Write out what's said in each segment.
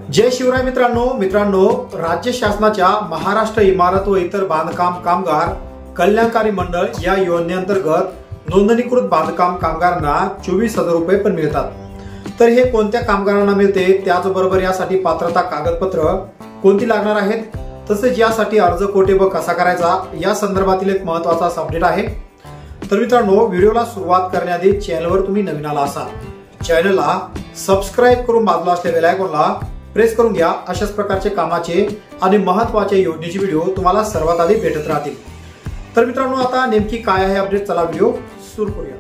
जय शिवराय मित्रांनो, राज्य शासनाच्या महाराष्ट्र इमारत व इतर बांधकाम कामगार कल्याणकारी मंडळ या योजनेअंतर्गत नोंदणीकृत बांधकाम कामगारांना 24,000 रुपये पण मिळतात। तर हे कोणत्या कामगारांना मिळते, त्याचबरोबर यासाठी पात्रता कागदपत्र कोणती लागणार आहेत, तसेच यासाठी अर्ज कोठे व कसा करायचा या संदर्भातील एक महत्त्वाचा अपडेट आहे। तर मित्रांनो, व्हिडिओला सुरुवात करण्याआधी चॅनलवर तुम्ही नवीन आला असाल चॅनलला सबस्क्राइब करून बाजूला असलेल्या बेल आयकॉनला प्रेस करून घ्या। अशाच प्रकारचे कामाचे आणि महत्त्वाचे योजनेचे व्हिडिओ तुम्हाला सर्वात आधी भेटत राहतील। तर मित्रांनो, आता नेमकी काय आहे अपडेट, चला व्हिडिओ सुरू करूया।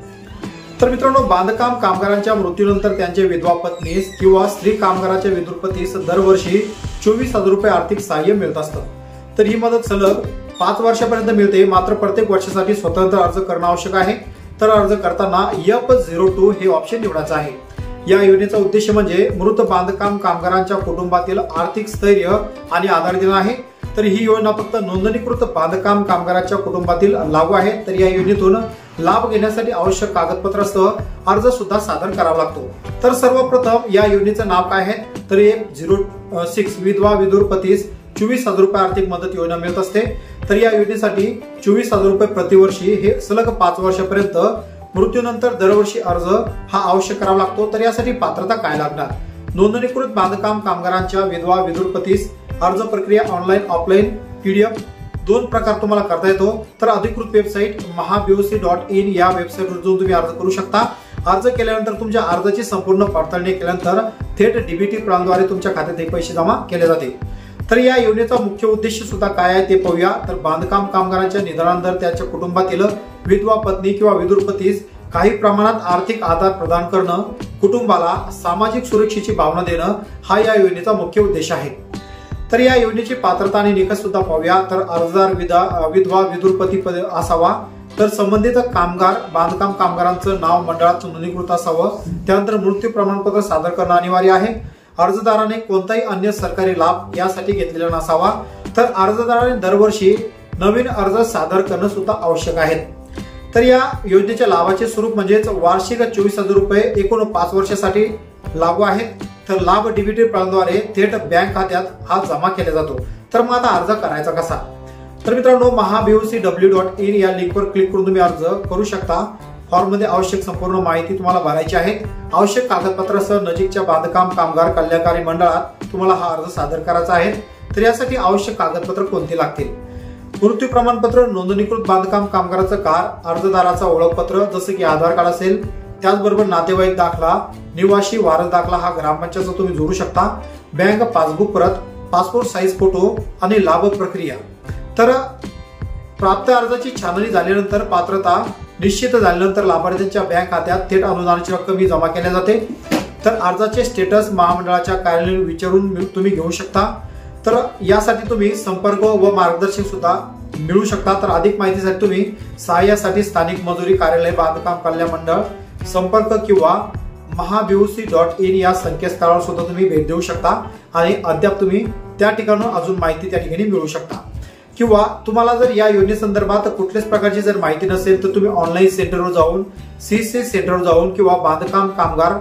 तर मित्रांनो, बांधकाम कामगारांच्या मृत्यूनंतर त्यांचे विधवा पत्नीस किंवा स्त्री कामगाराच्या विधुरपतीस दरवर्षी 24,000 रुपये आर्थिक सहाय्य मिळत असतं। तर ही मदत सलग 5 वर्षापर्यंत मिळते, मात्र प्रत्येक वर्षासाठी स्वतंत्र अर्ज करणं आवश्यक आहे। तर अर्ज करताना F02 हे ऑप्शन निवडायचं आहे। या योजनेचा उद्देश म्हणजे मृत बांधकाम कामगारांच्या कुटुंबातील आर्थिक स्थैर्य आणि आधार देणं आहे। तर ही योजना फक्त नोंदणीकृत बांधकाम कामगारांच्या कुटुंबातील लागू आहे। तर या योजनेतून लाभ घेण्यासाठी आवश्यक कागदपत्रासह अर्ज सुद्धा सादर करावा लागतो। तर सर्वप्रथम या योजनेचं नाव काय आहे, तर F06 विधवा विधुरपतीस 24,000 रुपये आर्थिक मदत योजना मिळत असते। तर या योजनेसाठी 24,000 रुपये प्रतिवर्षी हे सलग 5 वर्षापर्यंत मृत्यूनंतर दरवर्षी अर्ज हा आवश्यक करावा लागतो। तर यासाठी पात्रता काय लागणार, नोंदणीकृत बांधकाम कामगारांच्या विधवा विधुरपतीस अर्ज प्रक्रिया ऑनलाईन ऑफलाईन PDF 2 प्रकार तुम्हाला करता येतो। तर अधिकृत वेबसाईट mahaboc.in या वेबसाईटवर जाऊन तुम्ही अर्ज करू शकता। अर्ज केल्यानंतर तुमच्या अर्जाची संपूर्ण पडताळणी केल्यानंतर थेट DBT प्रणालीद्वारे तुमच्या खात्यात हे पैसे जमा केले जाते। तर या योजनेचा मुख्य उद्देश सुद्धा काय आहे ते पाहूया। तर बांधकाम कामगारांच्या निधनानंतर त्यांच्या कुटुंबातील विधवा पत्नी किंवा विधुरपतीस काही प्रमाणात आर्थिक आधार प्रदान करणं, कुटुंबाला सामाजिक सुरक्षेची भावना देणं हा या योजनेचा मुख्य उद्देश आहे। तर या योजनेची पात्रता आणि निकष सुद्धा पाहूया। तर अर्जदार विधवा विधुरपती असावा। तर संबंधित कामगार बांधकाम कामगारांचं नाव मंडळात नोंदणीकृत असावं। त्यानंतर मृत्यू प्रमाणपत्र सादर करणं अनिवार्य आहे। अर्जदाराने कोणताही अन्य सरकारी लाभ यासाठी घेतलेला नसावा। तर अर्जदाराने दरवर्षी नवीन अर्ज सादर करणं सुद्धा आवश्यक आहे। तर या योजनेच्या लाभाचे स्वरूप म्हणजेच वार्षिक 24,000 रुपये एकूण 5 वर्षासाठी लागू आहेत। तर लाभ DBT प्रणालीद्वारे थेट बँक खात्यात हा जमा केला जातो। तर मग आता अर्ज करायचा कसा, तर मित्रांनो, mahaboc.in या लिंकवर क्लिक करून तुम्ही अर्ज करू शकता। फॉर्म मध्ये आवश्यक संपूर्ण माहिती तुम्हाला भरायची आहे। आवश्यक कागदपत्रासह नजीकच्या बांधकाम कामगार कल्याणकारी मंडळात तुम्हाला हा अर्ज सादर करायचा आहे। तर यासाठी आवश्यक कागदपत्र कोणती लागतील, मृत्यू प्रमाणपत्र, नोंदणीकृत बांधकाम कामगाराचं कार्ड, अर्जदाराचा ओळखपत्र जसे की आधार कार्ड असेल, त्याचबरोबर नातेवाईक दाखला, निवासी वारस दाखला हा ग्रामपंचायतचा तुम्ही जोडू शकता, बँक पासबुक प्रत, पासपोर्ट साईज फोटो आणि लाभ प्रक्रिया। तर प्राप्त अर्जाची छाननी झाल्यानंतर पात्रता निश्चित झाल्यानंतर लाभार्थ्यांच्या बँक खात्यात थेट अनुदानाची रक्कम ही जमा केली जाते। तर अर्जाचे स्टेटस महामंडळाच्या कार्यालयाने विचारून तुम्ही घेऊ शकता। तर यासाठी तुम्ही संपर्क व मार्गदर्शन सुद्धा मिळू शकता। तर अधिक माहितीसाठी तुम्ही सहाय्यासाठी स्थानिक मजुरी कार्यालय बांधकाम कल्याण मंडळ संपर्क किंवा mahaboc.in या संकेतस्थळावर सुद्धा तुम्ही भेट देऊ शकता आणि अद्याप तुम्ही त्या ठिकाणी अजून माहिती त्या ठिकाणी मिळवू शकता। किंवा तुम्हाला जर या योजनेसंदर्भात कुठल्याच प्रकारची जर माहिती नसेल तर तुम्ही ऑनलाईन सेंटरवर जाऊन CC सेंटरवर जाऊन किंवा बांधकाम कामगार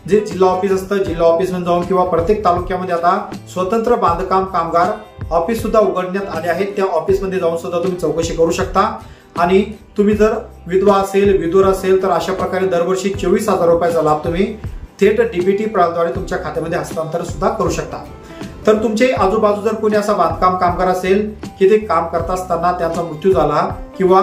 जे जिल्हा ऑफिस असतं जिल्हा ऑफिसमध्ये जाऊन किंवा प्रत्येक तालुक्यामध्ये आता स्वतंत्र बांधकाम कामगार ऑफिस सुद्धा उघडण्यात आले आहेत, त्या ऑफिसमध्ये जाऊन सुद्धा तुम्ही चौकशी करू शकता। आणि तुम्ही जर विधवा असेल विधुर असेल तर अशा प्रकारे दरवर्षी 24,000 रुपयाचा लाभ तुम्ही थेट DBT प्रणालीद्वारे तुमच्या खात्यामध्ये हस्तांतरण सुद्धा करू शकता। तर तुमचे आजूबाजू जर कोणी असा बांधकाम कामगार असेल की ते काम करत असताना त्यांचा मृत्यू झाला किंवा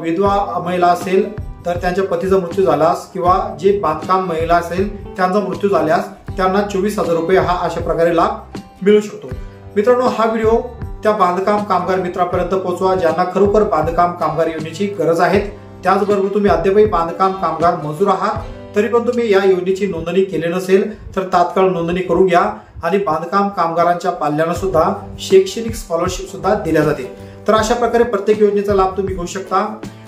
विधवा महिला असेल तर त्यांच्या पतीचा मृत्यू झाल्यास किंवा जे बांधकाम महिला असेल त्यांचा मृत्यू झाल्यास त्यांना 24,000 रुपये हा अशा प्रकारे लाभ मिळू शकतो। मित्रांनो, हा व्हिडिओ त्या बांधकाम कामगार मित्रांपर्यंत पोहोचवा ज्यांना खरोखर बांधकाम कामगार योजनेची गरज आहे। त्याचबरोबर तुम्ही अद्यापही बांधकाम कामगार मजूर आहात तरी पण तुम्ही या योजनेची नोंदणी केली नसेल तर तात्काळ नोंदणी करून घ्या। आणि बांधकाम कामगारांच्या पाल्यांना सुद्धा शैक्षणिक स्कॉलरशिप सुद्धा दिल्या जाते। तर अशा प्रकारे प्रत्येक योजनेचा लाभ तुम्ही घेऊ शकता।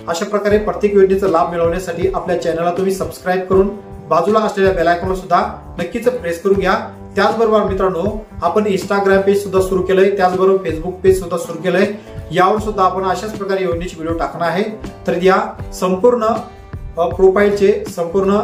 अशा प्रकारे प्रत्येक योजनेचा लाभ मिळवण्यासाठी आपल्या चॅनलला तुम्ही सबस्क्राइब करून बाजूला असलेल्या बेल आयकॉनला सुद्धा नक्कीच प्रेस करून घ्या। त्याचबरोबर मित्रांनो, आपण इंस्टाग्राम पेज सुद्धा सुरू केलंय, त्याचबरोबर फेसबुक पेज सुद्धा सुरू केलंय, यावर सुद्धा आपण अशाच प्रकारे योजनेचे व्हिडिओ टाकणार आहे। तर या संपूर्ण प्रोफाईलचे संपूर्ण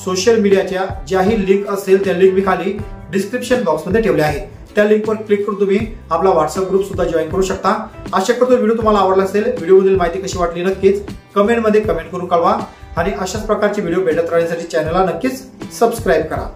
सोशल मीडियाच्या ज्याही लिंक असेल त्या लिंक मी खाली डिस्क्रिप्शन बॉक्समध्ये ठेवले आहे। त्या लिंकवर क्लिक करून तुम्ही आपला व्हॉट्सअप ग्रुप सुद्धा जॉईन करू शकता। आशा करतो व्हिडिओ तुम्हाला आवडला असेल। व्हिडिओमधील माहिती कशी वाटली नक्कीच कमेंटमध्ये कमेंट करून कळवा आणि अशाच प्रकारचे व्हिडिओ भेटत राहण्यासाठी चॅनलला नक्कीच सबस्क्राईब करा।